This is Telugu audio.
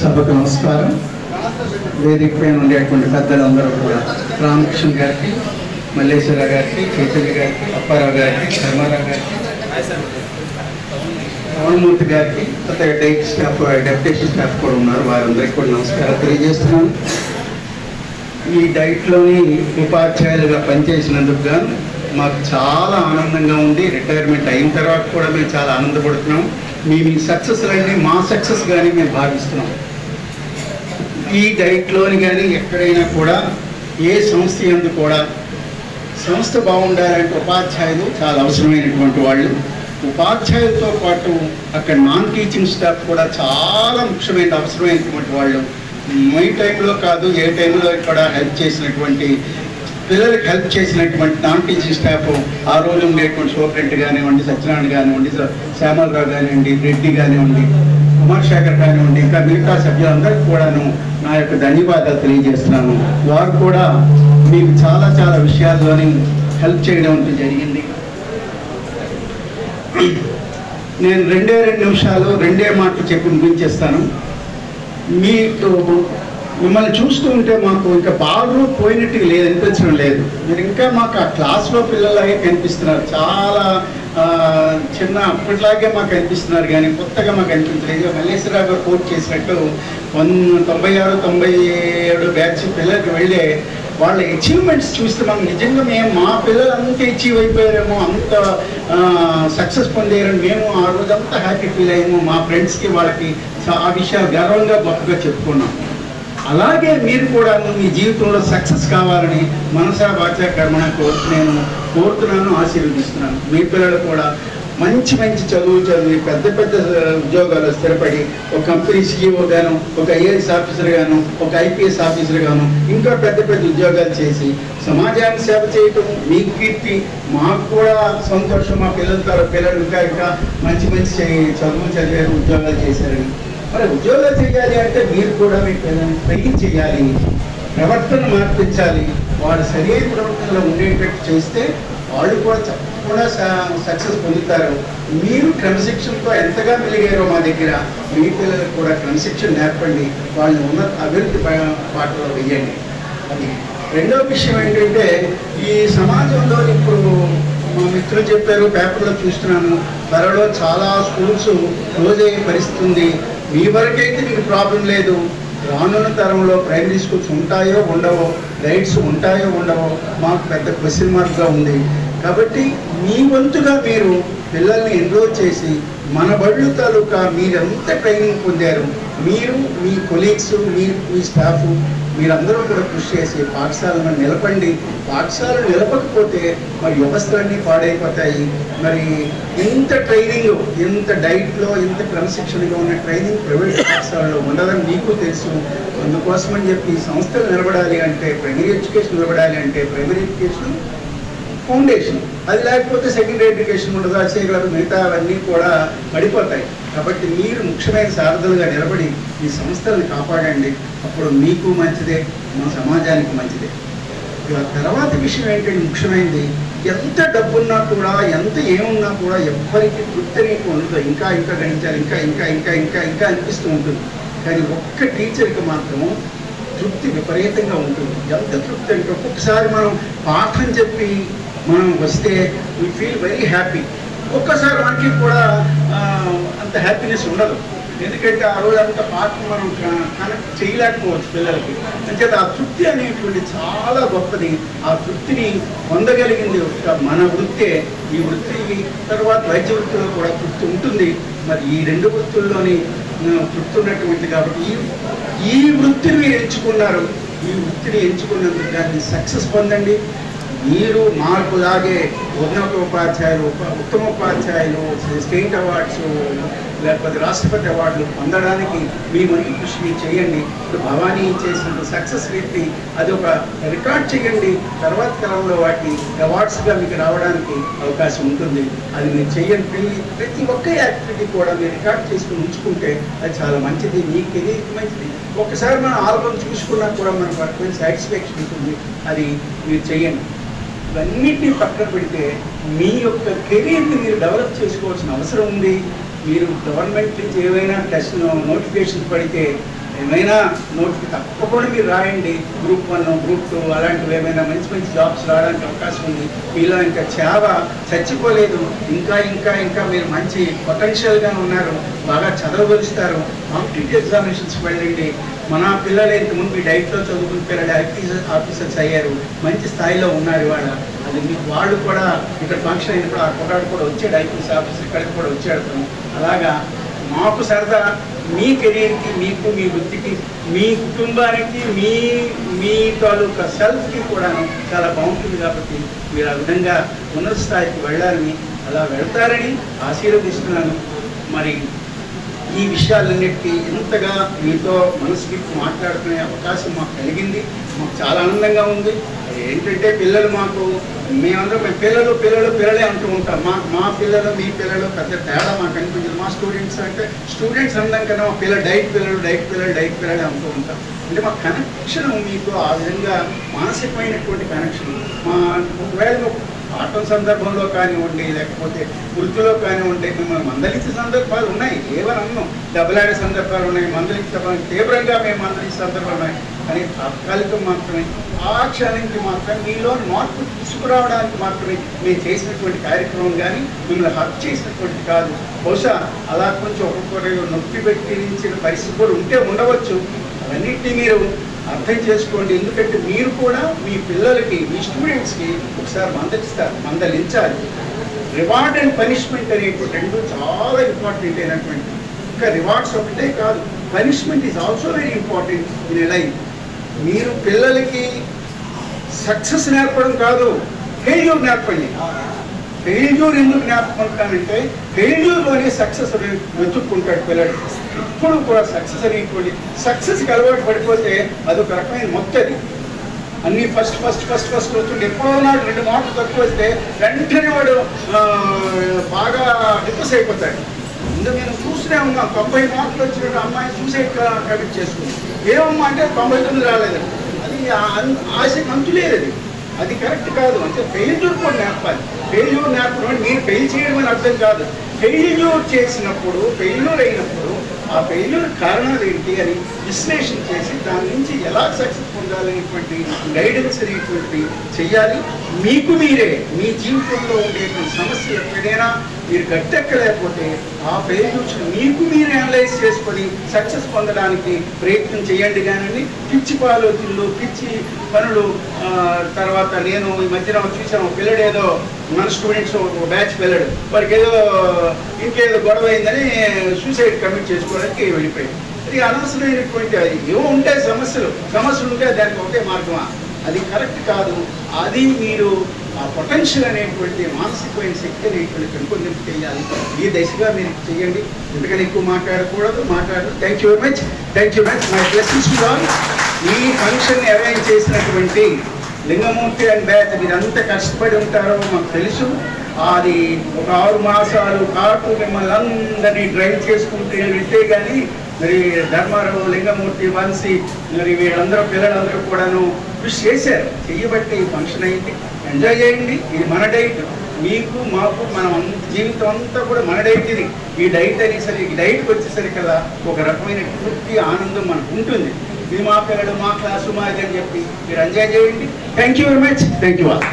సభకు నమస్కారం. వేదిక పైన ఉండేటువంటి పెద్దలందరూ కూడా రామకృష్ణ గారికి, మల్లేశ్వర గారికి, చైతన్య గారికి, అప్పారావు గారికి, ధర్మారావు గారికి, రామమూర్తి గారికి, కొత్తగా డైట్ స్టాఫ్, డెప్యుటేషన్ స్టాఫ్ కూడా ఉన్నారు. వారందరికీ కూడా నమస్కారం తెలియజేస్తున్నాను. ఈ డైట్లోని ఉపాధ్యాయులుగా పనిచేసినందుకు గాను మాకు చాలా ఆనందంగా ఉంది. రిటైర్మెంట్ అయిన తర్వాత కూడా మేము చాలా ఆనందపడుతున్నాం. మీ సక్సెస్లన్నీ మా సక్సెస్ కానీ మేము భావిస్తున్నాం. ఈ డైట్లోని కానీ ఎక్కడైనా కూడా ఏ సంస్థ యందు కూడా సంస్థ బాగుండాలంటే ఉపాధ్యాయులు చాలా అవసరమైనటువంటి వాళ్ళు. ఉపాధ్యాయులతో పాటు అక్కడ నాన్ టీచింగ్ స్టాఫ్ కూడా చాలా ముఖ్యమైన అవసరమైనటువంటి వాళ్ళు. మీ టైంలో కాదు, ఏ టైంలో ఇక్కడ హెల్ప్ చేసినటువంటి పిల్లలకి హెల్ప్ చేసినటువంటి నాన్ టీచింగ్ స్టాఫ్, ఆ రోజు ఉండేటువంటి సూపరింట్ కానివ్వండి, సత్యనారాయణ కానివ్వండి, శ్యామలరావు కానివ్వండి, రెడ్డి కానివ్వండి, కుమార్ శేఖర్ కానివ్వండి, ఇంకా మిగతా సభ్యులందరికీ కూడాను నా యొక్క ధన్యవాదాలు తెలియజేస్తున్నాను. వారు కూడా మీకు చాలా చాలా విషయాల్లోని హెల్ప్ చేయడం అంటూ జరిగింది. నేను 2 నిమిషాలు 2 మాటలు చెప్పి ముగించేస్తాను. మీకు మిమ్మల్ని చూస్తూ ఉంటే మాకు ఇంకా బాగా పోయినట్టు అనిపించడం లేదు. మీరు ఇంకా మాకు ఆ క్లాస్లో పిల్లలాగే కనిపిస్తున్నారు. చాలా చిన్న అప్పటిలాగే మాకు అనిపిస్తున్నారు, కానీ కొత్తగా మాకు అనిపించలేదు. మల్లేశ్వరరావు గారు కోట్ చేసినట్టు 96, 97 బ్యాచ్ పిల్లలకి వెళ్ళే వాళ్ళ అచీవ్మెంట్స్ చూస్తే మనం నిజంగా మా పిల్లలు అంత అచీవ్ అయిపోయారేమో, అంత సక్సెస్ పొందారని మేము ఆ రోజంతా హ్యాపీ ఫీల్ అయ్యాము. మా ఫ్రెండ్స్కి వాళ్ళకి ఆ విషయాలు గర్వంగా గొప్పగా చెప్పుకున్నాం. అలాగే మీరు కూడా మీ జీవితంలో సక్సెస్ కావాలని మనసా వాచా కర్మణ నేను కోరుతున్నాను, ఆశీర్వదిస్తున్నాను. మీ పిల్లలు కూడా మంచి మంచి చదివి పెద్ద పెద్ద ఉద్యోగాలు స్థిరపడి ఒక కంపెనీ CEO గాను, ఒక IAS ఆఫీసర్ గాను, ఒక IPS ఆఫీసర్ గాను, ఇంకా పెద్ద పెద్ద ఉద్యోగాలు చేసి సమాజానికి సేవ చేయటం మీ కీర్తి. మాకు కూడా సంతోషం. మా పిల్లలు ఇంకా మంచి చదువు చదివారు, ఉద్యోగాలు చేశారని. మరి ఉద్యోగాలు చేయాలి అంటే మీరు కూడా మీ పిల్లల్ని ట్రైన్ చేయాలి, ప్రవర్తన మార్పించాలి. వాళ్ళు సరైన ప్రవర్తనలో ఉండేటట్టు చేస్తే వాళ్ళు కూడా తప్పకుండా సక్సెస్ పొందుతారు. మీరు క్రమశిక్షణతో ఎంతగా మెలిగారో మా దగ్గర మీ పిల్లలకు కూడా క్రమశిక్షణ నేర్పండి, వాళ్ళని ఉన్నత అభివృద్ధి బాటలో వెయ్యండి. అది రెండవ విషయం ఏంటంటే, ఈ సమాజంలో ఇప్పుడు మా మిత్రులు చెప్పారు, పేపర్లో చూస్తున్నాను, త్వరలో చాలా స్కూల్స్ క్లోజ్ అయ్యే పరిస్థితి ఉంది. మీ వరకైతే మీకు ప్రాబ్లం లేదు. రానున్న తరంలో ప్రైమరీ స్కూల్స్ ఉంటాయో ఉండవో, గైడ్స్ ఉంటాయో ఉండవో మాకు పెద్ద క్వశ్చన్ మార్క్గా ఉంది. కాబట్టి మీ వంతుగా మీరు పిల్లల్ని ఎన్రోల్ చేసి మన బళ్ళు తాలూకా మీరెంత ట్రైనింగ్ పొందారు, మీరు మీ కొలీగ్స్ మీ స్టాఫ్ మీరందరూ కూడా కృషి చేసి పాఠశాలను నిలపండి. పాఠశాలను నిలపకపోతే మరి వ్యవస్థలన్నీ పాడైపోతాయి. మరి ఇంత ట్రైనింగ్, ఇంత డైట్లో, ఇంత క్రమశిక్షణగా ఉన్న ట్రైనింగ్ ప్రైవేట్ పాఠశాలలో ఉండదని మీకు తెలుసు. అందుకోసమని చెప్పి సంస్థలు నిలబడాలి అంటే, ప్రైమరీ ఎడ్యుకేషన్ నిలబడాలి అంటే ప్రైమరీ ఎడ్యుకేషన్ ఫౌండేషన్, అది లేకపోతే సెకండరీ ఎడ్యుకేషన్ ఉండదు, అది చేయగలరు, మిగతా అవన్నీ కూడా పడిపోతాయి. కాబట్టి మీరు ముఖ్యమైన సారథులుగా నిలబడి ఈ సంస్థలను కాపాడండి. అప్పుడు మీకు మంచిదే, మా సమాజానికి మంచిదే. తర్వాత విషయం ఏంటంటే, ముఖ్యమైనది, ఎంత డబ్బున్నా కూడా, ఎంత ఏమున్నా కూడా ఎవ్వరికి తృప్తి నీకు ఉండదు. ఇంకా గణించాలి, ఇంకా అనిపిస్తూ ఉంటుంది. కానీ ఒక్క టీచర్కి మాత్రం తృప్తి విపరీతంగా ఉంటుంది. ఎంత తృప్తి అంటే, ఒక్కొక్కసారి మనం పాఠం చెప్పి మనం వస్తే వీ ఫీల్ వెరీ హ్యాపీ. ఒక్కసారి మనకి కూడా అంత హ్యాపీనెస్ ఉండదు. ఎందుకంటే ఆ రోజు అంత పాఠం మనం కనెక్ట్ చేయలేకపోవచ్చు పిల్లలకి. అంచేత ఆ తృప్తి అనేటువంటి చాలా గొప్పది. ఆ తృప్తిని పొందగలిగింది మన వృత్తే. ఈ వృత్తి తర్వాత వైద్య వృత్తిలో కూడా తృప్తి ఉంటుంది. మరి ఈ 2 వృత్తుల్లోని తృప్తి ఉన్నటువంటి కాబట్టి ఈ వృత్తిని మీరు ఎంచుకున్నారు. ఈ వృత్తిని ఎంచుకున్నందుకు దాన్ని సక్సెస్ పొందండి. మీరు మార్పులాగే ఉన్నతోపాధ్యాయులు, ఉత్తమోపాధ్యాయులు, స్టేట్ అవార్డ్స్ లేకపోతే రాష్ట్రపతి అవార్డులు పొందడానికి మీ మనకి కృషి మీరు చేయండి. ఇప్పుడు భవానీ చేసిన సక్సెస్ రేట్ని అది ఒక రికార్డ్ చేయండి. తర్వాత కాలంలో వాటి అవార్డ్స్గా మీకు రావడానికి అవకాశం ఉంటుంది. అది మీరు చేయండి. ప్రతి ఒక్క యాక్టివిటీ కూడా మీరు రికార్డ్ చేసుకుని ఉంచుకుంటే అది చాలా మంచిది, మీ కెరీర్కి మంచిది. ఒక్కసారి మన ఆల్బమ్ చూసుకున్నా కూడా మనకు అటువంటి సాటిస్ఫాక్షన్ ఉంటుంది. అది మీరు చేయండి. ఇవన్నిటినీ పక్కన పెడితే మీ యొక్క కెరీర్ని మీరు డెవలప్ చేసుకోవాల్సిన అవసరం ఉంది. మీరు గవర్నమెంట్ నుంచి ఏవైనా టెస్ట్ నోటిఫికేషన్స్ పడితే ఏమైనా నోట్కి తప్పకుండా మీరు రాయండి. గ్రూప్ 1 గ్రూప్ 2 అలాంటివి ఏమైనా మంచి మంచి జాబ్స్ రావడానికి అవకాశం ఉంది. మీలో ఇంకా చాలా చచ్చిపోలేదు, ఇంకా ఇంకా ఇంకా మీరు మంచి పొటెన్షియల్గా ఉన్నారు, బాగా చదవగలుస్తారు. కాంపిటేటివ్ ఎగ్జామినేషన్స్కి వెళ్ళండి. మన పిల్లలు ఇంతకుముందు డైట్లో చదువుకున్న పిల్లలు ఆఫీసర్స్ అయ్యారు, మంచి స్థాయిలో ఉన్నారు ఇవాళ. అది మీకు వాళ్ళు కూడా ఇక్కడ ఫంక్షన్ అయినప్పుడు ఆ కుర్రాడు కూడా వచ్చాడు, ఐపీఎస్ ఆఫీసర్ ఇక్కడికి కూడా వచ్చాడు. అలాగా మాకు సరదా మీ కెరీర్కి, మీకు, మీ వృత్తికి, మీ కుటుంబానికి, మీ తాలూకా సెల్ఫ్కి కూడా చాలా బాగుంటుంది. కాబట్టి మీరు ఆ విధంగా ఉన్నత స్థాయికి వెళ్ళాలని, అలా వెళ్తారని ఆశీర్వదిస్తున్నాను. మరి ఈ విషయాలన్నిటికీ ఇంతగా మీతో మనసుకి మాట్లాడుకునే అవకాశం మాకు కలిగింది. మాకు చాలా ఆనందంగా ఉంది. ఏంటంటే పిల్లలు మాకు మేమందరం పిల్లలు పిల్లలు పిల్లలే అంటూ ఉంటాం. మా పిల్లలు మీ పిల్లలు పెద్ద తేడా మాకు అనిపించదు. మా స్టూడెంట్స్ అంటే స్టూడెంట్స్ అందం కన్నా మా పిల్లలు డైట్ పిల్లలు అంటూ ఉంటాం. అంటే మా కనెక్షన్ మీకు ఆ విధంగా మానసికమైనటువంటి కనెక్షన్. ఒకవేళ ఆటం సందర్భంలో కానివ్వండి, లేకపోతే వృత్తిలో కానివ్వండి, మిమ్మల్ని మందలించే సందర్భాలు ఉన్నాయి, ఏమన్నా దెబ్బలాడే సందర్భాలు ఉన్నాయి, మందలించే తీవ్రంగా మేము మందలించే సందర్భాలు ఉన్నాయి. కానీ తాత్కాలికం మాత్రమే, ఆ క్షణానికి మాత్రమే, మీలో మార్పు తీసుకురావడానికి మాత్రమే మేము చేసినటువంటి కార్యక్రమం, కానీ మిమ్మల్ని హర్ట్ చేసినటువంటి కాదు. బహుశా అలా కొంచెం ఒక్కొక్కరు నొప్పి పెట్టించిన పరిస్థితి కూడా ఉంటే ఉండవచ్చు. అవన్నిటినీ మీరు అర్థం చేసుకోండి. ఎందుకంటే మీరు కూడా మీ పిల్లలకి, మీ స్టూడెంట్స్కి ఒకసారి మందలించాలి. రివార్డ్ అండ్ పనిష్మెంట్ అనేటువంటి రెండు చాలా ఇంపార్టెంట్ అయినటువంటి. ఇంకా రివార్డ్స్ ఒకటే కాదు, punishment is also very important in a life. మీరు పిల్లలకి సక్సెస్ నేర్పడం కాదు, ఫెయిల్యూర్ నేర్పండి. ఫెయిల్యూర్ ఎందుకు నేర్పుకుంటానంటే ఫెయిల్యూర్లోనే సక్సెస్ వెతుక్కుంటాడు పిల్లడు. ఇప్పుడు కూడా సక్సెస్ అనేటువంటి సక్సెస్కి అలవాటు పడిపోతే అదొక రకమైన మొత్తది. అన్నీ ఫస్ట్ వస్తుంటే ఎప్పుడో నాడు 2 మార్కులు తక్కువ వస్తే వెంటనే వాడు బాగా డిప్రెస్ అయిపోతాడు. ఇందులో నేను చూస్తూనే ఉన్నాను, 90 మార్కులు వచ్చిన అమ్మాయి సూసైడ్ కమిట్ చేసుకుంది. ఏమమ్మా అంటే 99 రాలేదండి. అది ఆశకి అంతులేదు. అది కరెక్ట్ కాదు. అంటే ఫెయిల్యూర్ కూడా నేర్పాలి. ఫెయిల్యూర్ నేర్పడం అంటే మీరు ఫెయిల్ చేయడం అని అర్థం కాదు. ఫెయిల్యూర్ చేసినప్పుడు, ఫెయిల్యూర్ అయినప్పుడు ఆ ఫెయిల్యూర్ కారణాలు ఏంటి అని విశ్లేషణ చేసి దాని నుంచి ఎలా సక్సెస్ పొందాలనేటువంటి గైడెన్స్ అనేటువంటి చెయ్యాలి. మీకు మీరే మీ జీవితంలో ఉండేటువంటి సమస్యలు ఎప్పుడైనా మీరు గట్టెక్కలేకపోతే ఆ ఫెయిల్యూర్స్ మీకు మీరే అనలైజ్ చేసుకొని సక్సెస్ పొందడానికి ప్రయత్నం చేయండి. కానీ పిచ్చి ఆలోచనలు, పిచ్చి పనులు. తర్వాత నేను ఈ మధ్యన చూసాను, పిల్లడు ఏదో మన స్టూడెంట్స్ ఒక బ్యాచ్ పిల్లడు, వారికి ఏదో ఇంకేదో గొడవ అయిందని సూసైడ్ కమిట్ చేసుకోవడానికి వెళ్ళిపోయాడు. అది అనవసరమైనటువంటి, ఏవో ఉంటాయి సమస్యలు ఉంటే దానికి ఒకటే మార్గమా? అది కరెక్ట్ కాదు. అది మీరు ఆ పొటెన్షియల్ అనేటువంటి మానసికమైన శక్తి అనేటువంటి పెంపొందింపు చేయాలి. ఈ దశగా మీరు చేయండి. ఎందుకని ఎక్కువ మాట్లాడదు. Thank you very much. My blessings to all. ఈ ఫంక్షన్ అరేంజ్ చేసినటువంటి లింగమూర్తి అండ్ బ్యాచ్ మీరంతా కష్టపడి ఉంటారో మాకు తెలుసు. అది ఒక 6 మాసాలు పాటు మిమ్మల్ని అందరినీ డ్రైవ్ చేసుకుంటూ వెళ్తే కానీ మరి ధర్మారావు, లింగమూర్తి, వంశీ, మరి వీళ్ళందరూ పిల్లలందరూ కూడాను కృషి చేశారు. చెయ్యబట్టి ఈ ఫంక్షన్ అయింది. ఎంజాయ్ చేయండి. ఇది మన డైట్. మీకు మాకు మనం జీవితం అంతా కూడా మన డైట్ ఇది. ఈ డైట్ అనేసరికి ఈ డైట్కి వచ్చేసరికల్లా ఒక రకమైన తృప్తి, ఆనందం మనకు ఉంటుంది. మీ మా పిల్లలు, మా క్లాసు, మా అని చెప్పి మీరు ఎంజాయ్ చేయండి. Thank you very much. Thank you all.